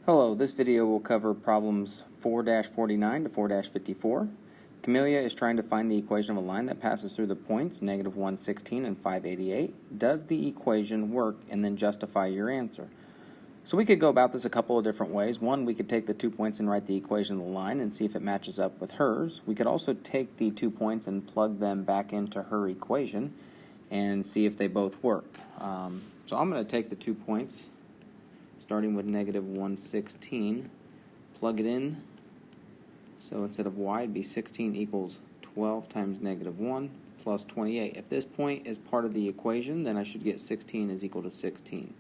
Hello, this video will cover problems 4-49 to 4-54. Camellia is trying to find the equation of a line that passes through the points negative 116 and 588. Does the equation work, and then justify your answer? So we could go about this a couple of different ways. One, we could take the 2 points and write the equation of the line and see if it matches up with hers. We could also take the 2 points and plug them back into her equation and see if they both work. So I'm going to take the 2 points, starting with negative 116, plug it in. So instead of y, it'd be 16 equals 12 times negative 1 plus 28. If this point is part of the equation, then I should get 16 is equal to 16.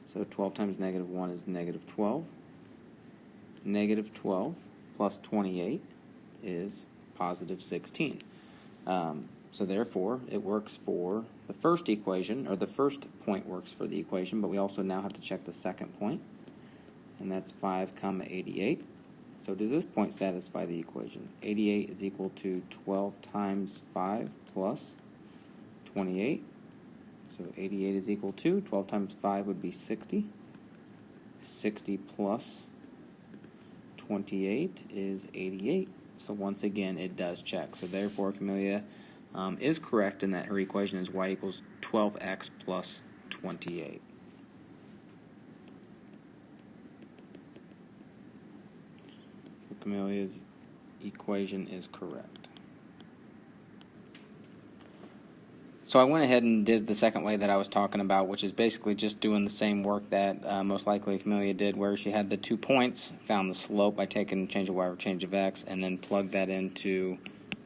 So 12 times negative 1 is negative 12. Negative 12 plus 28 is positive 16. So therefore, it works for the first equation, or the first point works for the equation, but we also now have to check the second point, and that's 5, 88. So does this point satisfy the equation? 88 is equal to 12 times 5 plus 28. So 88 is equal to 12 times 5 would be 60. 60 plus 28 is 88. So once again, it does check. So therefore, Camellia is correct in that her equation is y equals 12x plus 28. So Camelia's equation is correct. So I went ahead and did the second way that I was talking about, which is basically just doing the same work that most likely Camellia did, where she had the 2 points, found the slope by taking change of y over change of x, and then plugged that into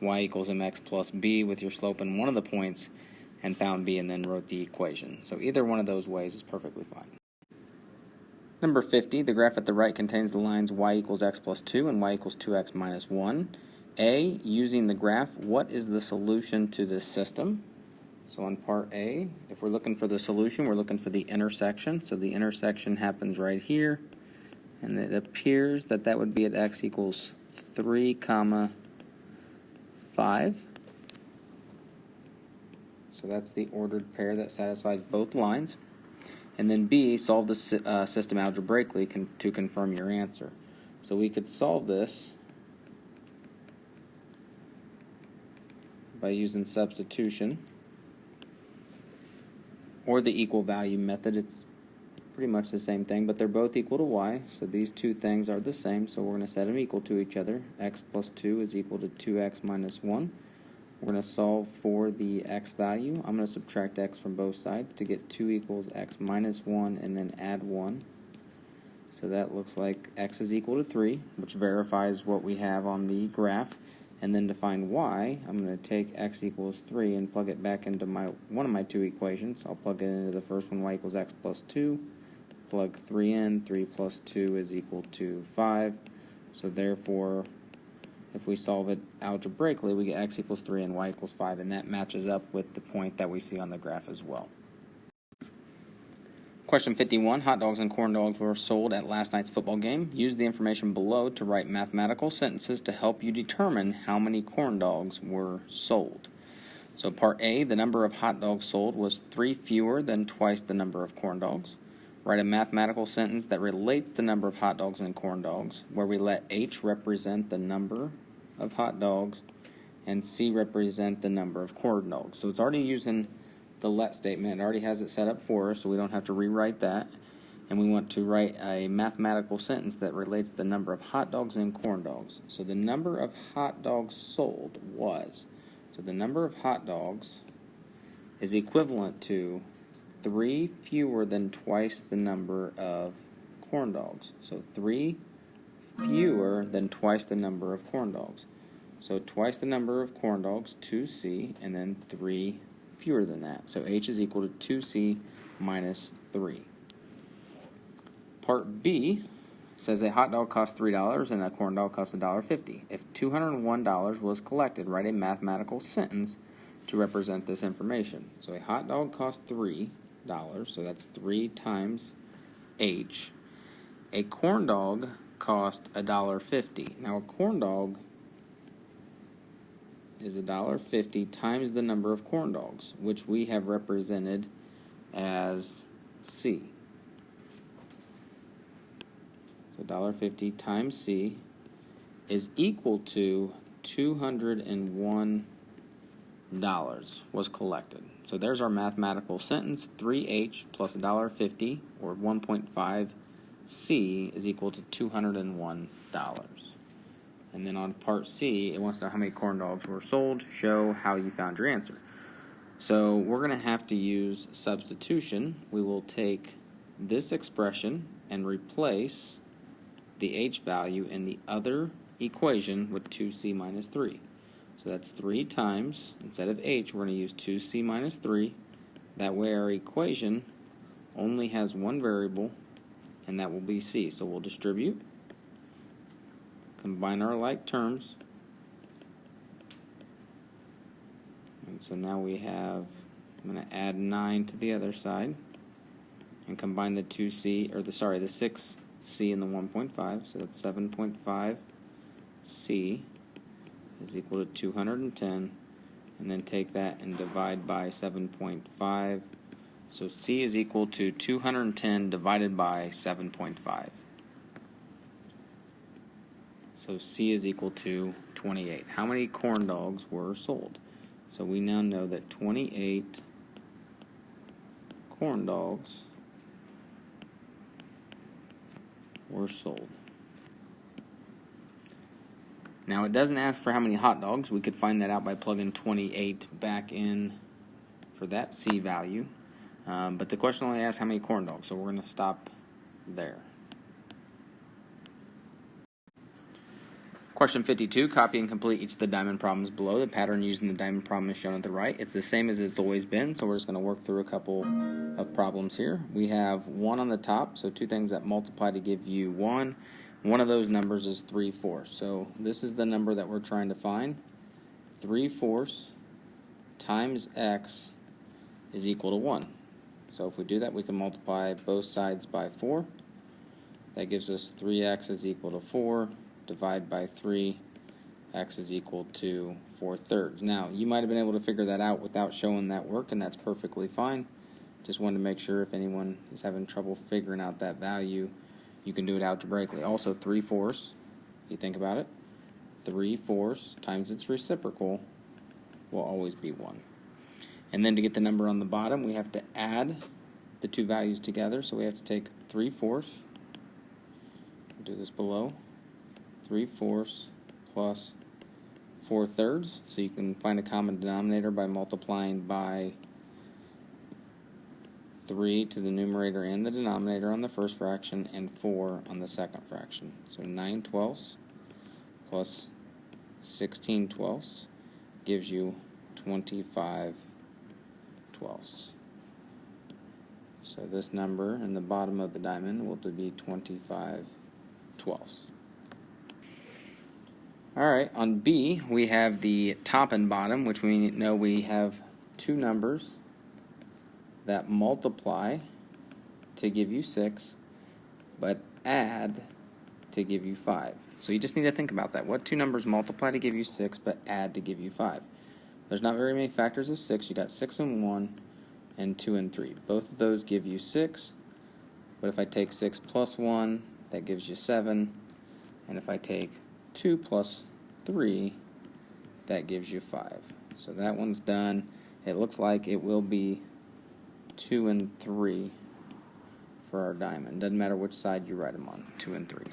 y equals mx plus b with your slope in one of the points, and found b and then wrote the equation. So either one of those ways is perfectly fine. Number 50, the graph at the right contains the lines y equals x plus 2 and y equals 2x minus 1. A, using the graph, what is the solution to this system? So on part A, if we're looking for the solution, we're looking for the intersection. So the intersection happens right here, and it appears that that would be at x equals 3, 5. So that's the ordered pair that satisfies both lines. And then B, solve the system algebraically to confirm your answer. So we could solve this by using substitution or the equal value method. It's pretty much the same thing, but they're both equal to y, so these two things are the same, so we're going to set them equal to each other. X plus 2 is equal to 2x minus 1. We're going to solve for the x value. I'm going to subtract x from both sides to get 2 equals x minus 1 and then add 1. So that looks like x is equal to 3, which verifies what we have on the graph. And then to find y, I'm going to take x equals 3 and plug it back into one of my 2 equations. I'll plug it into the first one, y equals x plus 2. Plug 3 in. 3 plus 2 is equal to 5. So therefore, if we solve it algebraically, we get x equals 3 and y equals 5, and that matches up with the point that we see on the graph as well. Question 51, hot dogs and corn dogs were sold at last night's football game. Use the information below to write mathematical sentences to help you determine how many corn dogs were sold. So part A, the number of hot dogs sold was 3 fewer than twice the number of corn dogs. Write a mathematical sentence that relates the number of hot dogs and corn dogs, where we let H represent the number of hot dogs and C represent the number of corn dogs. So it's already using the let statement. It already has it set up for us, so we don't have to rewrite that. And we want to write a mathematical sentence that relates the number of hot dogs and corn dogs. So the number of hot dogs sold was, so the number of hot dogs is equivalent to 3 fewer than twice the number of corn dogs. So 3 fewer than twice the number of corn dogs. So twice the number of corn dogs, 2c, and then 3 fewer than that. So H is equal to 2c minus 3. Part B says a hot dog costs $3 and a corn dog costs $1.50. If $201 was collected, write a mathematical sentence to represent this information. So a hot dog costs $3, so that's 3 times H. A corn dog cost $1.50. Now a corn dog is $1.50 times the number of corn dogs, which we have represented as C. so $1.50 times C, is equal to $201 was collected. So there's our mathematical sentence. 3H plus $1.50, or 1.5 C, is equal to $201. And then on part C, it wants to know how many corn dogs were sold. Show how you found your answer. So we're going to have to use substitution. We will take this expression and replace the H value in the other equation with 2C minus 3. So that's 3 times, instead of H, we're going to use 2C minus 3. That way our equation only has one variable, and that will be C. So we'll distribute, combine our like terms, and so now we have, I'm going to add 9 to the other side, and combine the 2C, or the 6C and the 1.5, so that's 7.5 C is equal to 210, and then take that and divide by 7.5. So C is equal to 210 divided by 7.5. So C is equal to 28. How many corn dogs were sold? So we now know that 28 corn dogs were sold. Now it doesn't ask for how many hot dogs. We could find that out by plugging 28 back in for that C value. But the question only asks how many corn dogs, so we're going to stop there. Question 52, copy and complete each of the diamond problems below. The pattern used in the diamond problem is shown at the right. It's the same as it's always been, so we're just going to work through a couple of problems here. We have 1 on the top, so two things that multiply to give you 1. One of those numbers is 3/4. So this is the number that we're trying to find. 3/4 times x is equal to 1. So if we do that, we can multiply both sides by 4. That gives us 3x is equal to 4. Divide by 3, x is equal to 4/3. Now, you might have been able to figure that out without showing that work, and that's perfectly fine. Just wanted to make sure if anyone is having trouble figuring out that value, you can do it algebraically. Also, 3/4, if you think about it, 3/4 times its reciprocal will always be 1. And then to get the number on the bottom, we have to add the two values together. So we have to take 3/4, do this below, 3/4 plus 4/3. So you can find a common denominator by multiplying by 3 to the numerator and the denominator on the first fraction, and 4 on the second fraction. So 9/12 plus 16/12 gives you 25/12. So this number in the bottom of the diamond will be 25/12. Alright, on B, we have the top and bottom, which we know we have two numbers that multiply to give you 6, but add to give you 5. So you just need to think about that. What two numbers multiply to give you 6, but add to give you 5? There's not very many factors of 6. You got 6 and 1, and 2 and 3. Both of those give you 6, but if I take 6 plus 1, that gives you 7, and if I take 2 plus 3, that gives you 5. So that one's done. It looks like it will be 2 and 3 for our diamond. Doesn't matter which side you write them on, 2 and 3.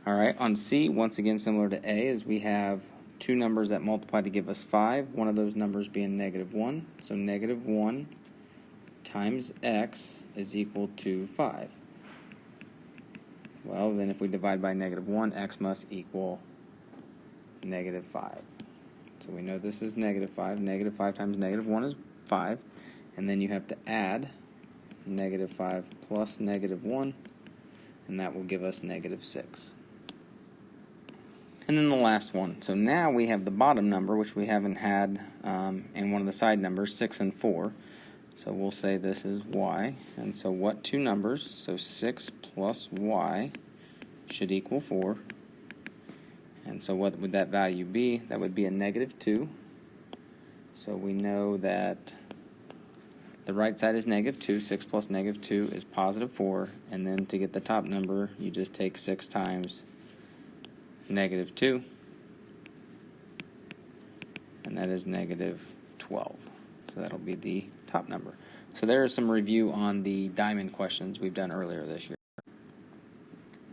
Alright, on C, once again similar to A, is we have two numbers that multiply to give us 5, one of those numbers being -1. So -1 times x is equal to 5. Well, then if we divide by -1, x must equal -5. So we know this is -5. -5 times -1 is 5. And then you have to add -5 plus -1, and that will give us -6. And then the last one. So now we have the bottom number, which we haven't had in one of the side numbers, 6 and 4. So we'll say this is y. And so what two numbers? So 6 plus y should equal 4. And so what would that value be? That would be a -2. So we know that The right side is -2. 6 plus -2 is +4. And then to get the top number, you just take 6 times -2. And that is -12. So that'll be the top number. So there is some review on the diamond questions we've done earlier this year.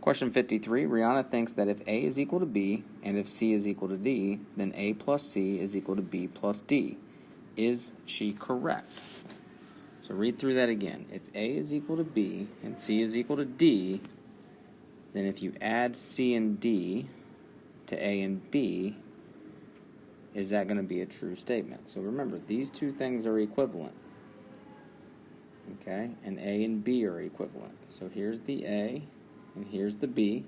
Question 53, Rihanna thinks that if A is equal to B and if C is equal to D, then A plus C is equal to B plus D. Is she correct? So read through that again. If A is equal to B and C is equal to D, then if you add C and D to A and B, is that going to be a true statement? So remember, these two things are equivalent. Okay, and A and B are equivalent. So here's the A and here's the B,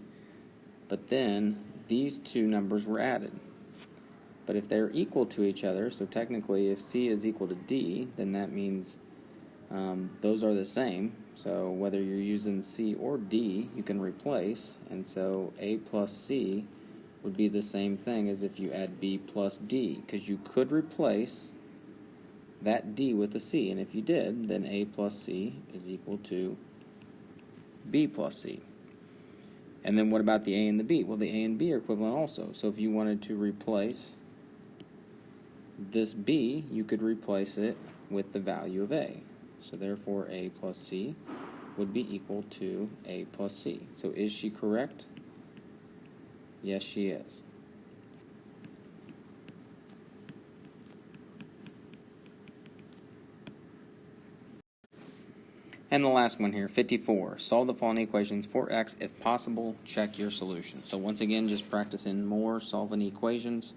but then these two numbers were added. But if they're equal to each other, so technically if C is equal to D, then that means those are the same. So whether you're using C or D, you can replace, and so A plus C would be the same thing as if you add B plus D, because you could replace that D with a C, and if you did, then A plus C is equal to B plus C. And then what about the A and the B? Well, the A and B are equivalent also. So if you wanted to replace this B, you could replace it with the value of A. So therefore, A plus C would be equal to A plus C. So is she correct? Yes, she is. And the last one here, 54. Solve the following equations for x. If possible, check your solution. So once again, just practicing more solving equations.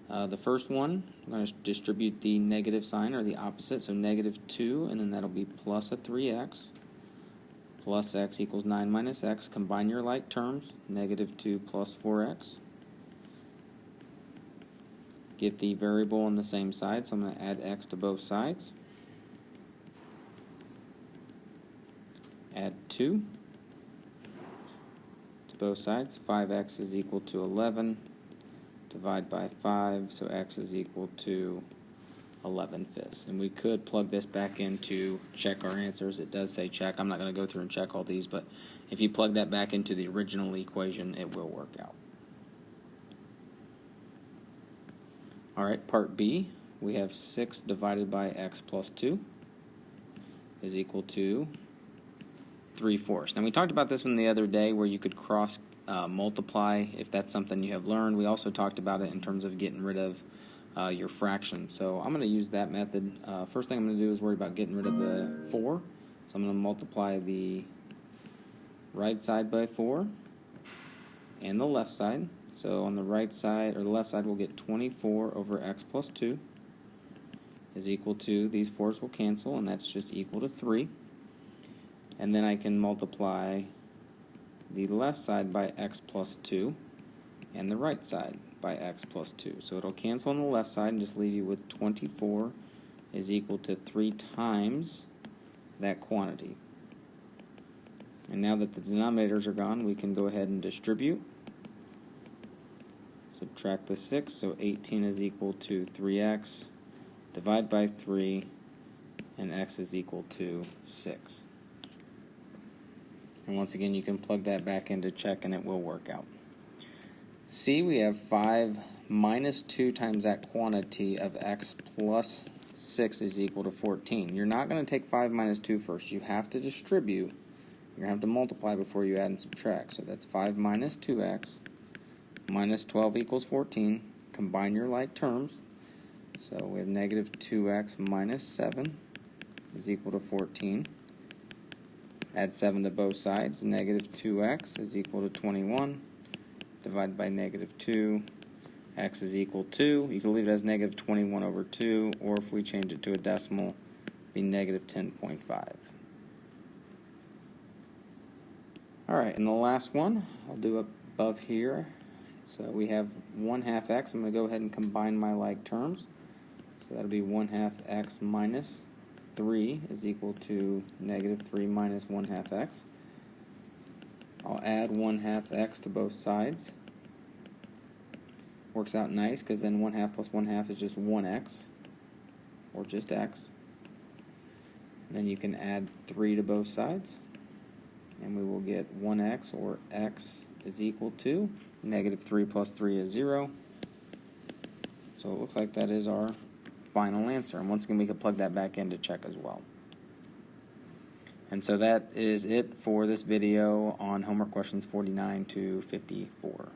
The first one, I'm going to distribute the negative sign or the opposite. So -2, and then that'll be plus a 3x. Plus x equals 9 minus x. Combine your like terms, -2 plus 4x. Get the variable on the same side, so I'm going to add x to both sides. Add 2 to both sides. 5x is equal to 11. Divide by 5, so x is equal to 11/5. And we could plug this back in to check our answers. It does say check. I'm not going to go through and check all these, but if you plug that back into the original equation, it will work out. All right, part B, we have 6 divided by x plus 2 is equal to 3/4. Now we talked about this one the other day where you could cross multiply if that's something you have learned. We also talked about it in terms of getting rid of your fraction. So I'm going to use that method. First thing I'm going to do is worry about getting rid of the 4. So I'm going to multiply the right side by 4 and the left side. So on the right side, or the left side, we'll get 24 over x plus 2 is equal to, these 4's will cancel, and that's just equal to 3. And then I can multiply the left side by x plus 2 and the right side by x plus 2. So it'll cancel on the left side and just leave you with 24 is equal to 3 times that quantity. And now that the denominators are gone, we can go ahead and distribute. Subtract the 6, so 18 is equal to 3x. Divide by 3, and x is equal to 6. And once again, you can plug that back into check and it will work out. C, we have 5 minus 2 times that quantity of x plus 6 is equal to 14. You're not going to take 5 minus 2 first. You have to distribute. You're going to have to multiply before you add and subtract. So that's 5 minus 2x minus 12 equals 14. Combine your like terms. So we have negative 2x minus 7 is equal to 14. Add 7 to both sides. Negative 2x is equal to 21. Divide by negative 2. X is equal to, you can leave it as negative 21 over 2, or if we change it to a decimal, be negative 10.5. Alright, and the last one, I'll do above here. So we have 1/2 x. I'm going to go ahead and combine my like terms. So that'll be 1/2 x minus 3 is equal to negative 3 minus 1/2 x. I'll add 1/2 x to both sides. Works out nice because then 1/2 plus 1/2 is just 1x, or just x. Then you can add 3 to both sides, and we will get 1x, or x is equal to negative 3 plus 3 is 0. So it looks like that is our final answer. And once again, we can plug that back in to check as well. And so that is it for this video on homework questions 49 to 54.